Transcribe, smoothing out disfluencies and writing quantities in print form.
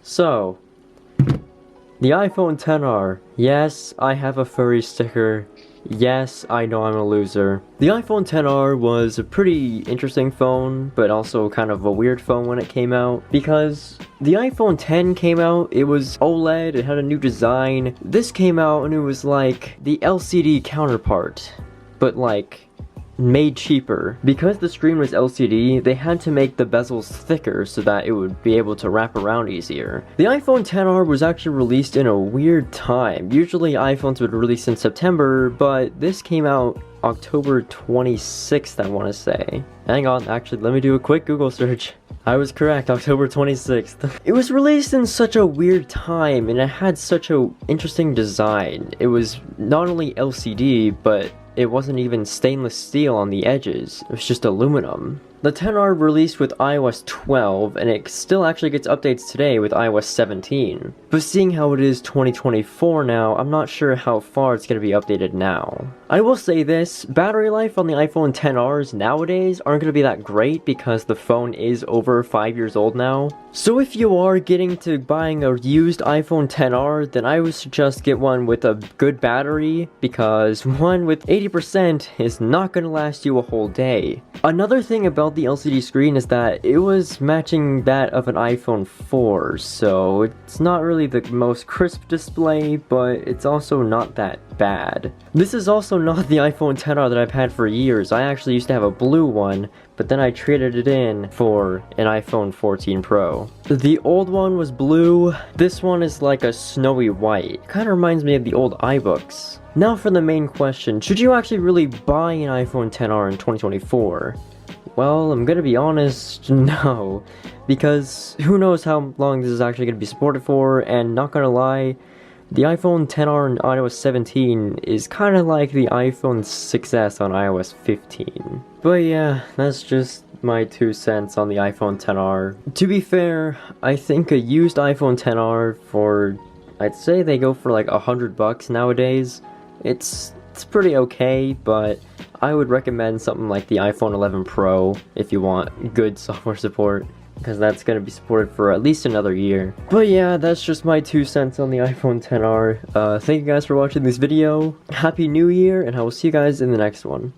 So, the iPhone XR. Yes, I have a furry sticker. Yes, I know I'm a loser. The iPhone XR was a pretty interesting phone, but also kind of a weird phone when it came out, because the iPhone X came out, it was OLED, it had a new design. This came out and it was like the LCD counterpart, but like made cheaper. Because the screen was LCD, they had to make the bezels thicker so that it would be able to wrap around easier. The iPhone XR was actually released in a weird time. Usually iPhones would release in September, but this came out October 26th, I want to say. Hang on, actually, let me do a quick Google search. I was correct, October 26th. It was released in such a weird time, and it had such a interesting design. It was not only LCD, but it wasn't even stainless steel on the edges. It was just aluminum. The XR released with iOS 12, and it still actually gets updates today with iOS 17. But seeing how it is 2024 now, I'm not sure how far it's going to be updated now. I will say this, battery life on the iPhone XRs nowadays aren't going to be that great because the phone is over 5 years old now. So if you are getting to buying a used iPhone XR, then I would suggest get one with a good battery, because one with 80% is not going to last you a whole day. Another thing about the LCD screen is that it was matching that of an iPhone 4, so it's not really the most crisp display, but it's also not that bad. This is also not the iPhone XR that I've had for years. I actually used to have a blue one, but then I traded it in for an iPhone 14 Pro. The old one was blue, this one is like a snowy white. Kinda reminds me of the old iBooks. Now for the main question, should you actually really buy an iPhone XR in 2024? Well, I'm gonna be honest, no. Because who knows how long this is actually gonna be supported for, and not gonna lie, the iPhone XR on iOS 17 is kinda like the iPhone 6s on iOS 15. But yeah, that's just my 2 cents on the iPhone XR. To be fair, I think a used iPhone XR for, I'd say they go for like $100 nowadays. It's pretty okay, but I would recommend something like the iPhone 11 Pro if you want good software support, because that's going to be supported for at least another year. But yeah, that's just my 2 cents on the iPhone XR. Thank you guys for watching this video. Happy New Year, and I will see you guys in the next one.